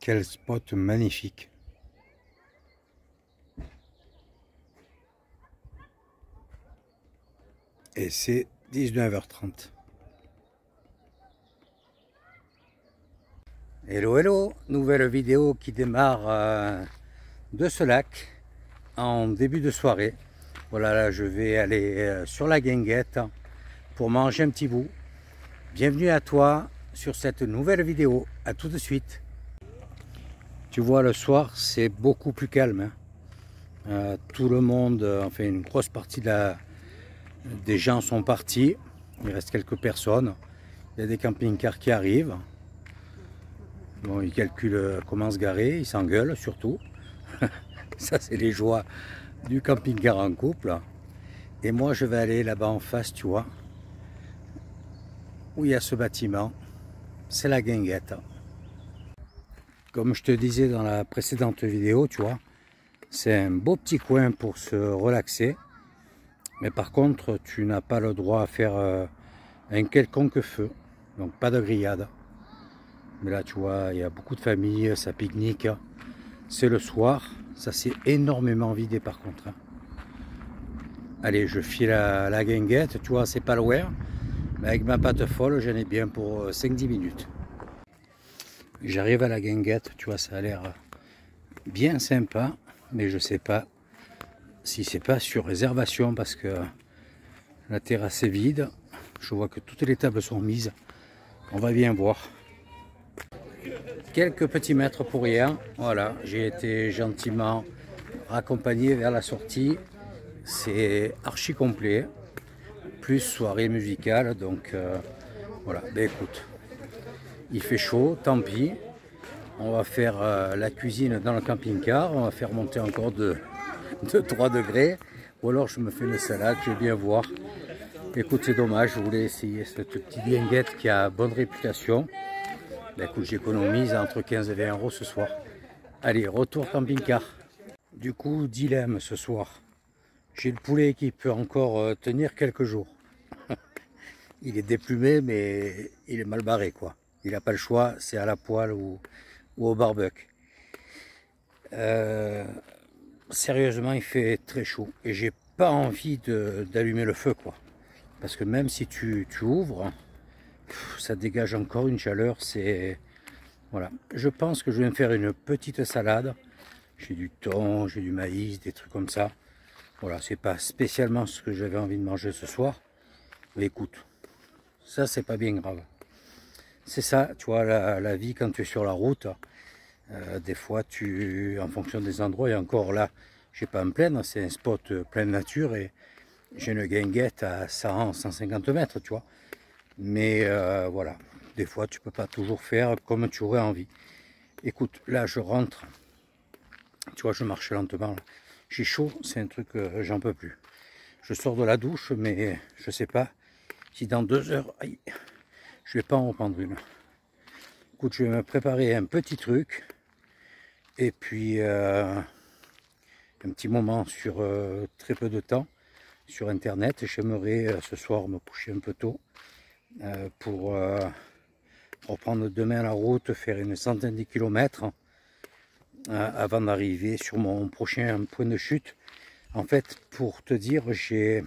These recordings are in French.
Quel spot magnifique. Et c'est 19h30. Hello hello, nouvelle vidéo qui démarre de ce lac en début de soirée. Voilà, là je vais aller sur la guinguette pour manger un petit bout. Bienvenue à toi sur cette nouvelle vidéo, à tout de suite. Tu vois, le soir c'est beaucoup plus calme, hein. Tout le monde, enfin une grosse partie des gens sont partis, il reste quelques personnes. Il y a des camping-cars qui arrivent. Bon, ils calculent comment se garer, ils s'engueulent surtout. Ça, c'est les joies du camping-car en couple. Et moi, je vais aller là-bas en face, tu vois, où il y a ce bâtiment. C'est la guinguette. Comme je te disais dans la précédente vidéo, tu vois, c'est un beau petit coin pour se relaxer. Mais par contre, tu n'as pas le droit à faire un quelconque feu. Donc, pas de grillade. Mais là, tu vois, il y a beaucoup de familles, ça pique-nique. C'est le soir, ça s'est énormément vidé par contre. Allez, je file à la guinguette, tu vois, c'est pas loin. Mais avec ma patte folle, j'en ai bien pour 5-10 minutes. J'arrive à la guinguette, tu vois, ça a l'air bien sympa. Mais je sais pas si c'est pas sur réservation parce que la terrasse est vide. Je vois que toutes les tables sont mises. On va bien voir. Quelques petits mètres pour hier, voilà, j'ai été gentiment raccompagné vers la sortie. C'est archi complet, plus soirée musicale, donc voilà. Ben écoute, il fait chaud, tant pis. On va faire la cuisine dans le camping-car, on va faire monter encore de 3 degrés, ou alors je me fais une salade, je vais bien voir. Écoute, c'est dommage, je voulais essayer cette petite guinguette qui a bonne réputation. Ben écoute, j'économise entre 15 et 20 euros ce soir. Allez, retour camping-car. Du coup, dilemme ce soir. J'ai le poulet qui peut encore tenir quelques jours. Il est déplumé, mais il est mal barré, quoi. Il n'a pas le choix, c'est à la poêle ou au barbecue. Sérieusement, il fait très chaud. Et j'ai pas envie d'allumer le feu, quoi. Parce que même si tu ouvres, ça dégage encore une chaleur, c'est... Voilà, je pense que je vais me faire une petite salade. J'ai du thon, j'ai du maïs, des trucs comme ça. Voilà, c'est pas spécialement ce que j'avais envie de manger ce soir. Mais écoute, ça c'est pas bien grave. C'est ça, tu vois, la vie quand tu es sur la route. Des fois, en fonction des endroits, et encore là, je ne vais pas me plaindre, c'est un spot plein de nature et j'ai une guinguette à 100-150 mètres, tu vois. Mais voilà, des fois tu peux pas toujours faire comme tu aurais envie. Écoute, là je rentre, tu vois, je marche lentement, j'ai chaud, c'est un truc que j'en peux plus. Je sors de la douche, mais je sais pas si dans 2 heures, aïe, je vais pas en reprendre une. Écoute, je vais me préparer un petit truc, et puis un petit moment sur très peu de temps sur internet. J'aimerais ce soir me coucher un peu tôt. Pour reprendre demain la route, faire une centaine de kilomètres avant d'arriver sur mon prochain point de chute. En fait, pour te dire, j'ai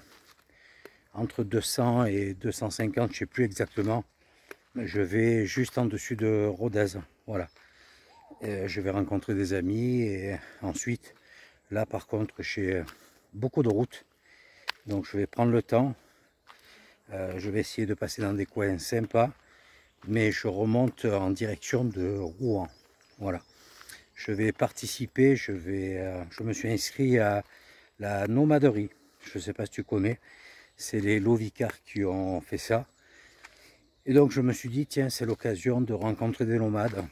entre 200 et 250, je ne sais plus exactement. Je vais juste en dessus de Rodez. Voilà. Je vais rencontrer des amis et ensuite, là par contre, j'ai beaucoup de routes. Donc je vais prendre le temps. Je vais essayer de passer dans des coins sympas, mais je remonte en direction de Rouen. Voilà. Je vais participer, je me suis inscrit à la nomaderie. Je ne sais pas si tu connais, c'est les Lovicards qui ont fait ça. Et donc je me suis dit, tiens, c'est l'occasion de rencontrer des nomades.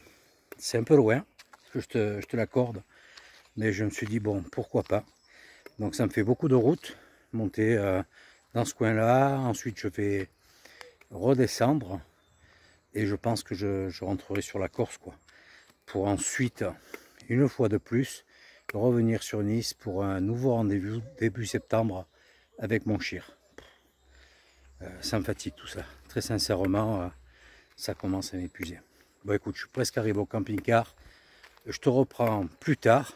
C'est un peu loin, je te l'accorde, mais je me suis dit, bon, pourquoi pas. Donc ça me fait beaucoup de route, monter dans ce coin-là. Ensuite, je vais redescendre et je pense que je rentrerai sur la Corse, quoi. Pour ensuite, une fois de plus, revenir sur Nice pour un nouveau rendez-vous début septembre avec mon chir. Ça me fatigue tout ça. Très sincèrement, ça commence à m'épuiser. Bon, écoute, je suis presque arrivé au camping-car. Je te reprends plus tard,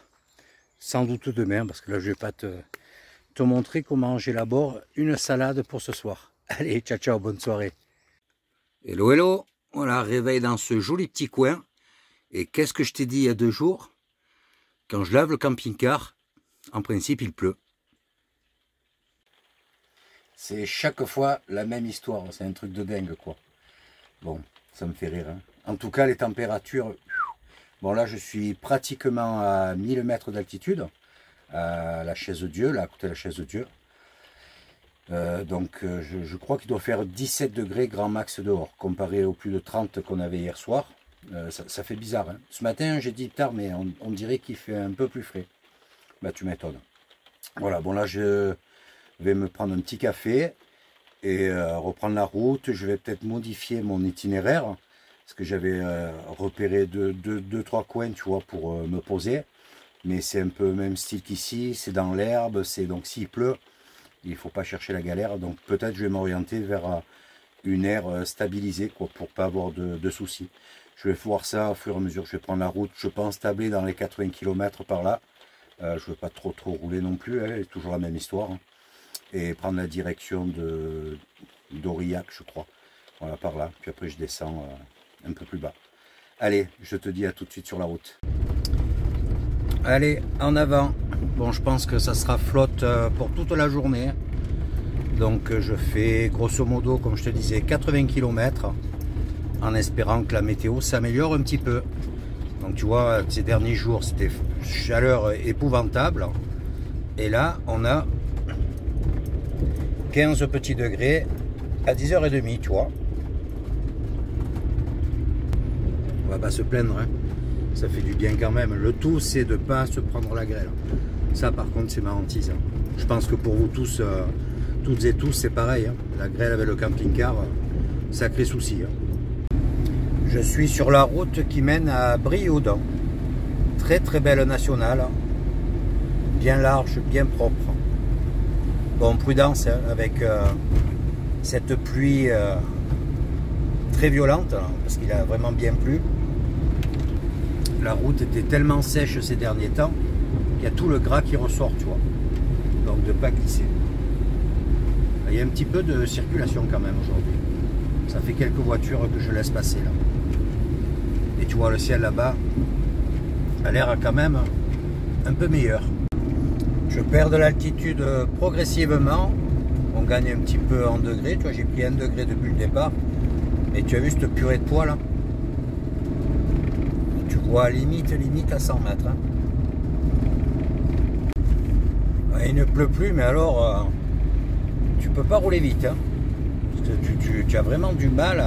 sans doute demain, parce que là je vais pas te montrer comment j'élabore une salade pour ce soir. Allez, ciao ciao, bonne soirée. Hello hello, voilà, réveil dans ce joli petit coin. Et qu'est-ce que je t'ai dit il y a 2 jours? Quand je lave le camping-car, en principe il pleut. C'est chaque fois la même histoire, c'est un truc de dingue quoi. Bon, ça me fait rire. Hein. En tout cas, les températures... Bon, là, je suis pratiquement à 1000 mètres d'altitude, à la chaise Dieu, là, à côté de la chaise Dieu. Donc, je crois qu'il doit faire 17 degrés grand max dehors, comparé aux plus de 30 qu'on avait hier soir. Ça fait bizarre. Hein. Ce matin, j'ai dit tard, mais on dirait qu'il fait un peu plus frais. Bah, tu m'étonnes. Voilà, bon, là, je vais me prendre un petit café et reprendre la route. Je vais peut-être modifier mon itinéraire. Parce que j'avais repéré 2-3 coins, tu vois, pour me poser. Mais c'est un peu le même style qu'ici, c'est dans l'herbe, donc s'il pleut, il ne faut pas chercher la galère. Donc peut-être je vais m'orienter vers une aire stabilisée, quoi, pour pas avoir de soucis. Je vais voir ça au fur et à mesure, je vais prendre la route, je pense tabler dans les 80 km par là. Je ne veux pas trop rouler non plus, hein, c'est toujours la même histoire. Hein. Et prendre la direction d'Aurillac, je crois. Voilà, par là, puis après je descends... un peu plus bas. Allez, je te dis à tout de suite sur la route. Allez, en avant. Bon, je pense que ça sera flotte pour toute la journée. Donc je fais grosso modo, comme je te disais, 80 km en espérant que la météo s'améliore un petit peu. Donc tu vois, ces derniers jours, c'était chaleur épouvantable. Et là, on a 15 petits degrés à 10h30, tu vois. On va pas se plaindre, hein. Ça fait du bien quand même. Le tout, c'est de ne pas se prendre la grêle. Ça, par contre, c'est ma hantise. Hein. Je pense que pour vous tous, toutes et tous, c'est pareil. Hein. La grêle avec le camping-car, sacré souci. Hein. Je suis sur la route qui mène à Brioude. Très très belle nationale. Bien large, bien propre. Bon, prudence hein, avec cette pluie très violente, hein, parce qu'il a vraiment bien plu. La route était tellement sèche ces derniers temps qu'il y a tout le gras qui ressort, tu vois. Donc de pas glisser. Il y a un petit peu de circulation quand même aujourd'hui. Ça fait quelques voitures que je laisse passer là. Et tu vois le ciel là-bas a l'air quand même un peu meilleur. Je perds de l'altitude progressivement. On gagne un petit peu en degrés. Tu vois, j'ai pris 1 degré depuis le départ. Et tu as vu cette purée de poids là? Tu vois limite à 100 mètres. Hein. Ouais, il ne pleut plus, mais alors tu peux pas rouler vite. Hein. Tu as vraiment du mal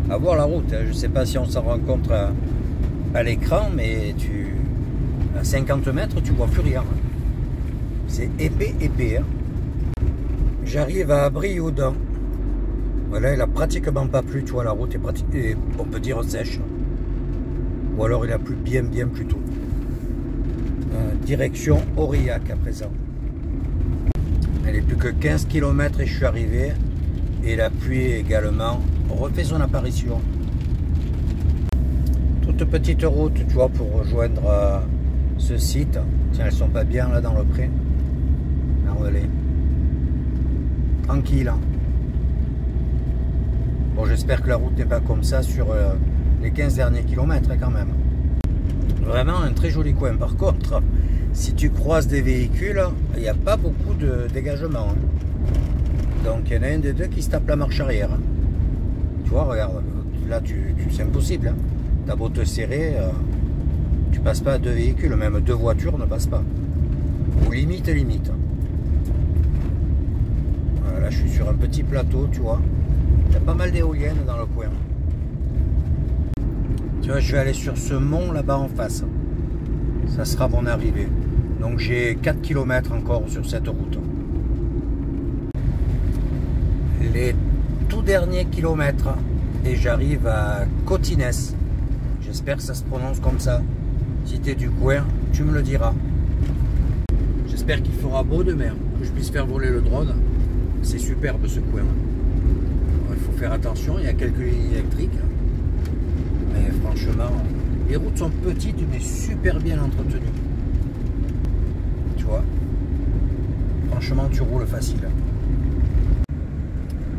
à voir la route. Hein. Je ne sais pas si on s'en rend compte à l'écran, mais à 50 mètres, tu vois plus rien. Hein. C'est épais. Hein. J'arrive à Brioude. Voilà, il a pratiquement pas plu, tu vois, la route est on peut dire sèche. Ou alors il a plu bien plus tôt. Direction Aurillac à présent. Elle est plus que 15 km et je suis arrivé. Et la pluie également refait son apparition. Toute petite route, tu vois, pour rejoindre ce site. Tiens, elles sont pas bien là dans le pré. Là, regardez. Tranquille. Hein. Bon, j'espère que la route n'est pas comme ça sur les 15 derniers kilomètres quand même. Vraiment un très joli coin. Par contre, si tu croises des véhicules, il n'y a pas beaucoup de dégagement. Hein. Donc il y en a un des deux qui se tape la marche arrière. Hein. Tu vois, regarde, là c'est impossible. Hein. T'as beau te serrer, tu passes pas à 2 véhicules, même 2 voitures ne passent pas. Ou limite. Voilà, là je suis sur un petit plateau, tu vois. Il y a pas mal d'éoliennes dans le coin. Tu vois, je vais aller sur ce mont là-bas en face. Ça sera mon arrivée. Donc j'ai 4 km encore sur cette route. Les tout derniers kilomètres et j'arrive à Cotinès. J'espère que ça se prononce comme ça. Si tu es du coin, tu me le diras. J'espère qu'il fera beau demain, que je puisse faire voler le drone. C'est superbe ce coin. Il faut faire attention, il y a quelques lignes électriques. Mais franchement, Les routes sont petites mais super bien entretenues. Tu vois, franchement tu roules facile.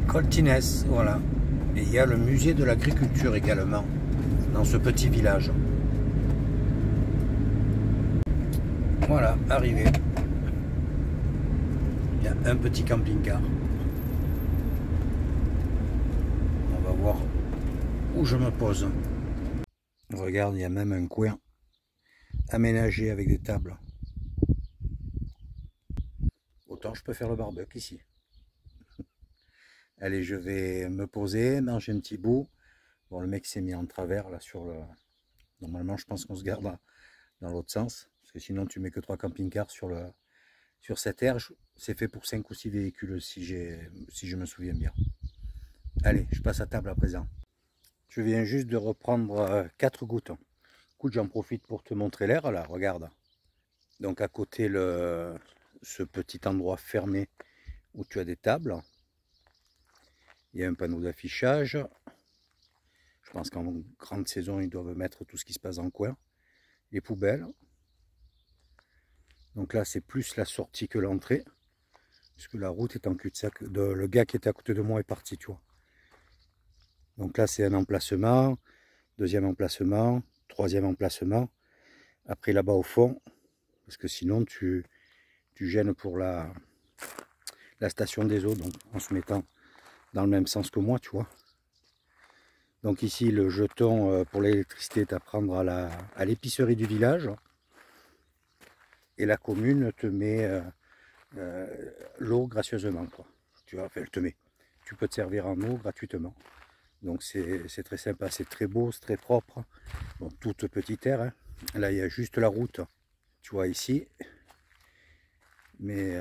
Coltines, voilà. Et il y a le musée de l'agriculture également, dans ce petit village. Voilà, arrivé. Il y a un petit camping-car. On va voir où je me pose. Regarde, il y a même un coin aménagé avec des tables. Autant je peux faire le barbecue ici. Allez, je vais me poser, manger un petit bout. Bon, le mec s'est mis en travers là sur le... Normalement, je pense qu'on se garde dans l'autre sens. Parce que sinon, tu mets que 3 camping-cars sur cette aire. C'est fait pour 5 ou 6 véhicules si je me souviens bien. Allez, je passe à table à présent. Je viens juste de reprendre 4 gouttes. Écoute, j'en profite pour te montrer l'air là, regarde. Donc à côté, ce petit endroit fermé où tu as des tables. Il y a un panneau d'affichage. Je pense qu'en grande saison, ils doivent mettre tout ce qui se passe en coin. Les poubelles. Donc là, c'est plus la sortie que l'entrée. Puisque la route est en cul-de-sac. Le gars qui était à côté de moi est parti, tu vois. Donc là, c'est un emplacement. Deuxième emplacement. Troisième emplacement. Après, là-bas au fond. Parce que sinon, tu gênes pour la station des eaux. Donc, en se mettant dans le même sens que moi, tu vois. Donc ici, le jeton pour l'électricité est à prendre à l'épicerie du village. Et la commune te met l'eau gracieusement, quoi. Tu vois, enfin, elle te met. Tu peux te servir en eau gratuitement. Donc c'est très sympa, c'est très beau, c'est très propre. Bon, toute petite aire, hein. Là, il y a juste la route, tu vois, ici. Mais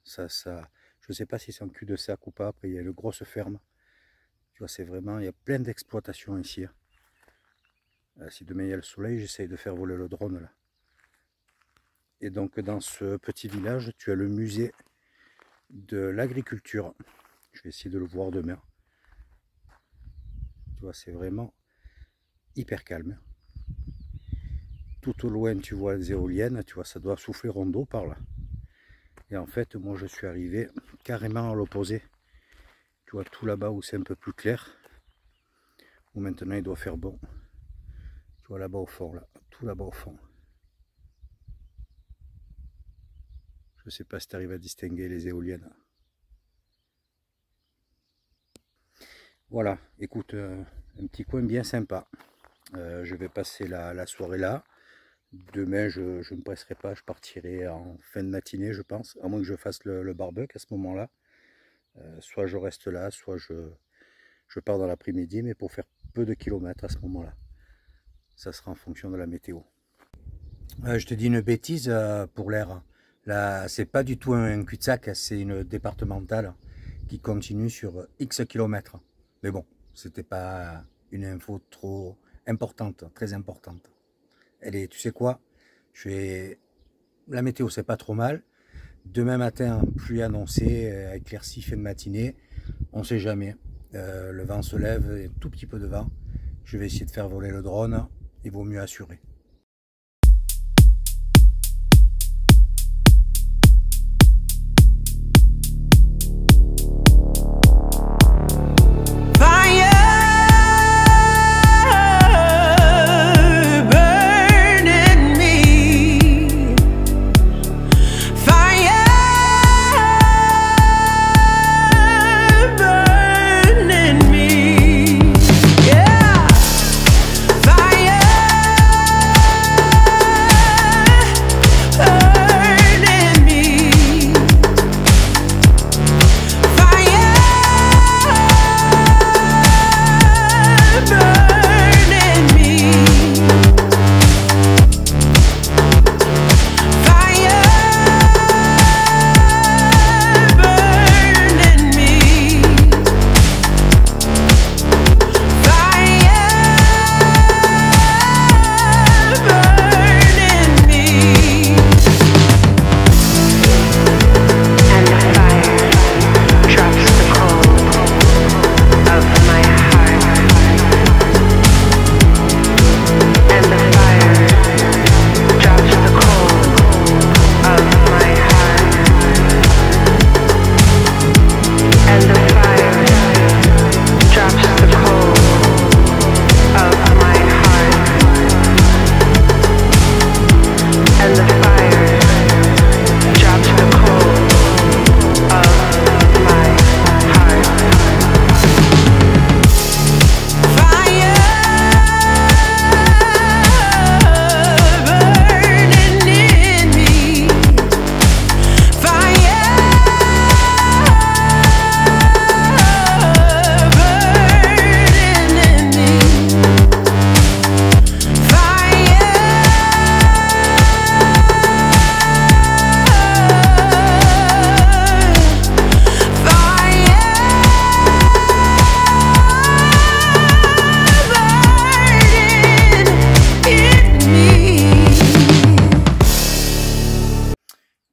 je ne sais pas si c'est en cul-de-sac ou pas. Après, il y a une grosse ferme. Tu vois, c'est vraiment, il y a plein d'exploitations ici. Si demain il y a le soleil, j'essaye de faire voler le drone là. Et donc, dans ce petit village, tu as le musée de l'agriculture. Je vais essayer de le voir demain. Tu vois, c'est vraiment hyper calme. Tout au loin, tu vois les éoliennes. Tu vois, ça doit souffler rondeau par là. Et en fait, moi, je suis arrivé carrément à l'opposé. Tu vois, tout là-bas où c'est un peu plus clair. Où maintenant, il doit faire bon. Tu vois, là-bas au fond, là. Tout là-bas au fond. Je ne sais pas si tu arrives à distinguer les éoliennes. Voilà, écoute, un petit coin bien sympa. Je vais passer la soirée là. Demain, je ne me presserai pas, je partirai en fin de matinée, je pense. À moins que je fasse le barbecue à ce moment-là. Soit je reste là, soit je pars dans l'après-midi, mais pour faire peu de kilomètres à ce moment-là. Ça sera en fonction de la météo. Je te dis une bêtise pour l'air. Là, c'est pas du tout un cul-de-sac, c'est une départementale qui continue sur X kilomètres. Mais bon, c'était pas une info trop importante, très importante. Allez, tu sais quoi? La météo, c'est pas trop mal. Demain matin, pluie annoncée, éclaircie fin de matinée. On sait jamais. Le vent se lève, un tout petit peu de vent. Je vais essayer de faire voler le drone. Il vaut mieux assurer.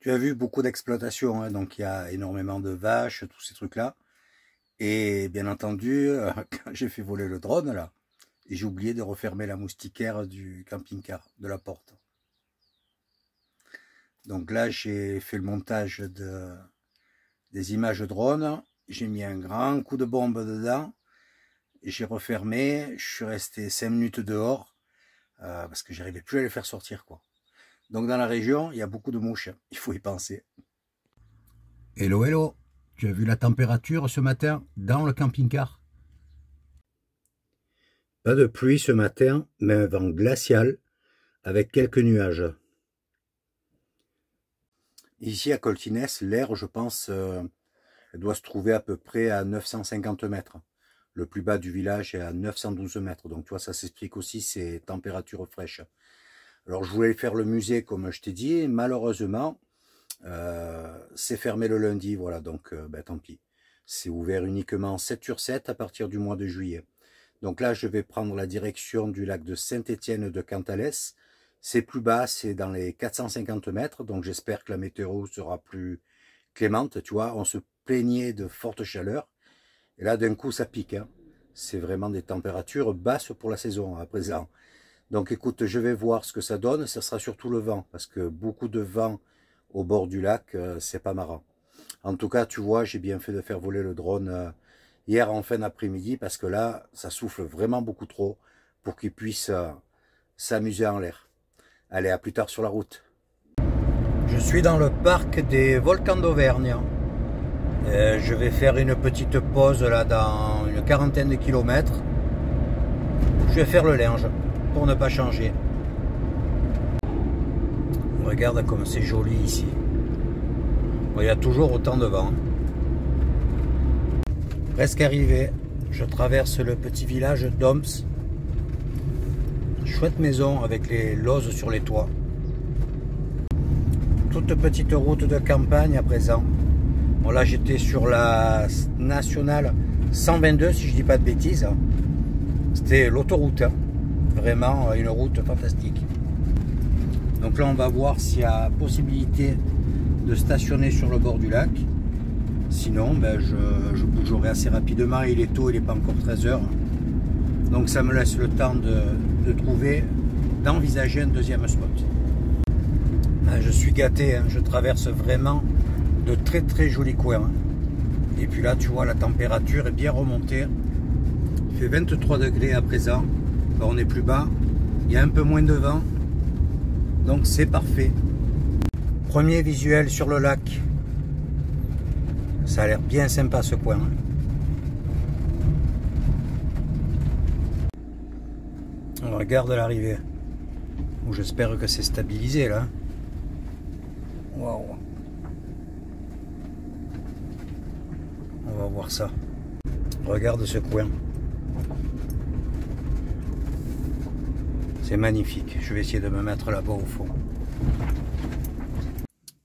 Tu as vu beaucoup d'exploitation, hein, donc il y a énormément de vaches, tous ces trucs-là. Et bien entendu, quand j'ai fait voler le drone, là, j'ai oublié de refermer la moustiquaire du camping-car, de la porte. Donc là, j'ai fait le montage des images drone. J'ai mis un grand coup de bombe dedans. J'ai refermé. Je suis resté 5 minutes dehors parce que j'arrivais plus à les faire sortir, quoi. Donc dans la région, il y a beaucoup de mouches. Il faut y penser. Hello, hello. Tu as vu la température ce matin dans le camping-car? Pas de pluie ce matin, mais un vent glacial avec quelques nuages. Ici à Coltines, l'air, je pense, elle doit se trouver à peu près à 950 mètres. Le plus bas du village est à 912 mètres. Donc tu vois, ça s'explique aussi ces températures fraîches. Alors je voulais faire le musée comme je t'ai dit. Malheureusement, c'est fermé le lundi. Voilà, donc ben, tant pis. C'est ouvert uniquement 7/7 à partir du mois de juillet. Donc là, je vais prendre la direction du lac de Saint-Étienne de Cantalès. C'est plus bas, c'est dans les 450 mètres, donc j'espère que la météo sera plus clémente. Tu vois, on se plaignait de forte chaleur, et là d'un coup ça pique. Hein. C'est vraiment des températures basses pour la saison à présent. Donc écoute, je vais voir ce que ça donne, ça sera surtout le vent, parce que beaucoup de vent au bord du lac, c'est pas marrant. En tout cas, tu vois, j'ai bien fait de faire voler le drone hier en fin d'après-midi, parce que là, ça souffle vraiment beaucoup trop pour qu'il puisse s'amuser en l'air. Allez, à plus tard sur la route. Je suis dans le parc des volcans d'Auvergne. Je vais faire une petite pause là dans une quarantaine de kilomètres. Je vais faire le linge pour ne pas changer. Regarde comme c'est joli ici. Bon, il y a toujours autant de vent. Presque arrivé. Je traverse le petit village d'Oms. Chouette maison avec les lozes sur les toits. Toute petite route de campagne à présent. Bon là j'étais sur la nationale 122 si je dis pas de bêtises. C'était l'autoroute. Hein. Vraiment une route fantastique. Donc là on va voir s'il y a possibilité de stationner sur le bord du lac. Sinon ben, je bougerai assez rapidement. Il est tôt, il n'est pas encore 13 h. Donc ça me laisse le temps de trouver, d'envisager un deuxième spot. Je suis gâté, hein, je traverse vraiment de très très jolis coins. Et puis là tu vois la température est bien remontée. Il fait 23 degrés à présent. On est plus bas, il y a un peu moins de vent. Donc c'est parfait. Premier visuel sur le lac. Ça a l'air bien sympa ce coin. On regarde l'arrivée. Bon, j'espère que c'est stabilisé là. Waouh. On va voir ça. Regarde ce coin. C'est magnifique. Je vais essayer de me mettre là-bas au fond.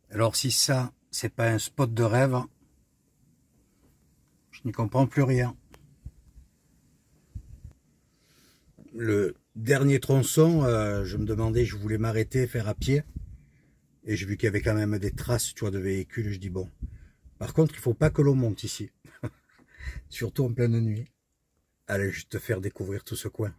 Alors si ça, c'est pas un spot de rêve, je n'y comprends plus rien. Le dernier tronçon, je me demandais, je voulais m'arrêter, faire à pied. Et j'ai vu qu'il y avait quand même des traces, tu vois, de véhicules. Je dis bon. Par contre, il faut pas que l'on monte ici. Surtout en pleine nuit. Allez, je vais te faire découvrir tout ce coin.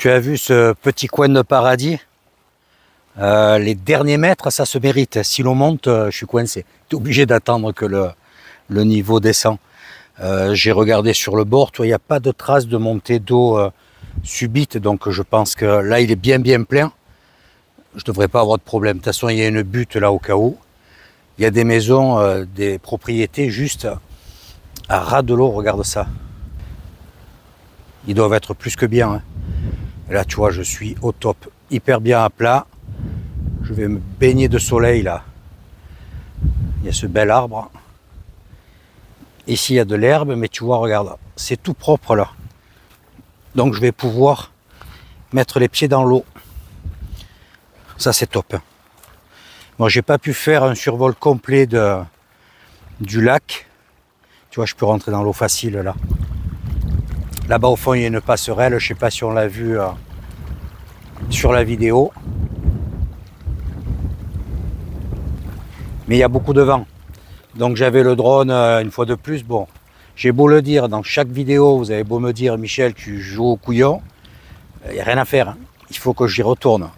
Tu as vu ce petit coin de paradis? Les derniers mètres, ça se mérite. Si l'on monte, je suis coincé. Tu es obligé d'attendre que le niveau descend. J'ai regardé sur le bord, il n'y a pas de trace de montée d'eau subite, donc je pense que là il est bien plein. Je ne devrais pas avoir de problème. De toute façon, il y a une butte là au cas où. Il y a des maisons, des propriétés juste à ras de l'eau, regarde ça. Ils doivent être plus que bien. Hein. Et là, tu vois, je suis au top, hyper bien à plat. Je vais me baigner de soleil là. Il y a ce bel arbre. Ici, il y a de l'herbe, mais tu vois, regarde, c'est tout propre là. Donc, je vais pouvoir mettre les pieds dans l'eau. Ça, c'est top. Moi, j'ai pas pu faire un survol complet du lac. Tu vois, je peux rentrer dans l'eau facile là. Là-bas, au fond, il y a une passerelle. Je sais pas si on l'a vu sur la vidéo. Mais il y a beaucoup de vent. Donc j'avais le drone une fois de plus. Bon, j'ai beau le dire, dans chaque vidéo, vous avez beau me dire, Michel, tu joues au couillon. Il n'y a rien à faire. Hein. Il faut que j'y retourne.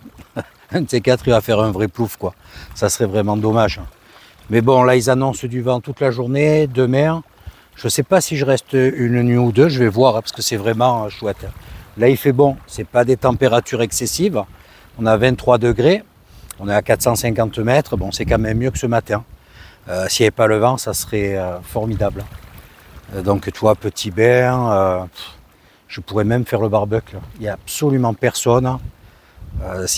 Un de ces quatre, il va faire un vrai plouf, quoi. Ça serait vraiment dommage. Mais bon, là, ils annoncent du vent toute la journée. Demain, je ne sais pas si je reste une nuit ou deux. Je vais voir, hein, parce que c'est vraiment chouette. Là, il fait bon. Ce n'est pas des températures excessives. On a 23 degrés. On est à 450 mètres, bon c'est quand même mieux que ce matin. S'il n'y avait pas le vent, ça serait formidable. Donc tu vois, petit bain, je pourrais même faire le barbecue. Il n'y a absolument personne.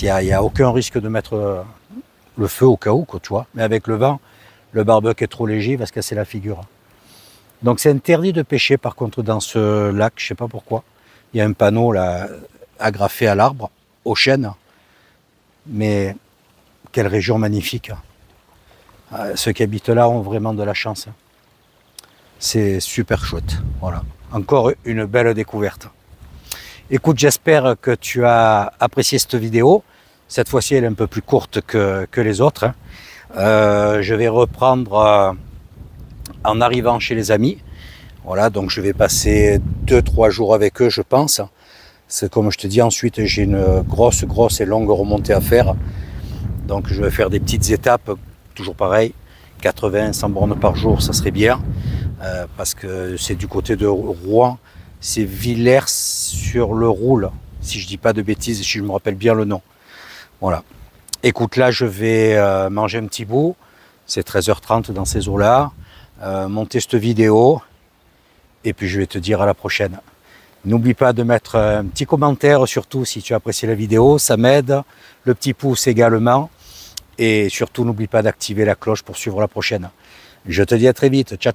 Il n'y a aucun risque de mettre le feu au cas où, quoi, tu vois. Mais avec le vent, le barbecue est trop léger, il va se casser la figure. Donc c'est interdit de pêcher par contre dans ce lac, je ne sais pas pourquoi. Il y a un panneau là, agrafé à l'arbre, au chêne. Mais quelle région magnifique. Ceux qui habitent là ont vraiment de la chance. C'est super chouette. Voilà. Encore une belle découverte. Écoute, j'espère que tu as apprécié cette vidéo. Cette fois-ci, elle est un peu plus courte que les autres. Je vais reprendre en arrivant chez les amis. Voilà, donc je vais passer 2-3 jours avec eux, je pense. C'est comme je te dis, ensuite j'ai une grosse et longue remontée à faire. Donc je vais faire des petites étapes, toujours pareil, 80-100 bornes par jour, ça serait bien. Parce que c'est du côté de Rouen, c'est Villers-sur-le-Roule, si je dis pas de bêtises, si je me rappelle bien le nom. Voilà. Écoute, là je vais manger un petit bout, c'est 13h30 dans ces eaux-là, monter cette vidéo, et puis je vais te dire à la prochaine. N'oublie pas de mettre un petit commentaire, surtout si tu as apprécié la vidéo, ça m'aide. Le petit pouce également. Et surtout, n'oublie pas d'activer la cloche pour suivre la prochaine. Je te dis à très vite. Ciao, ciao.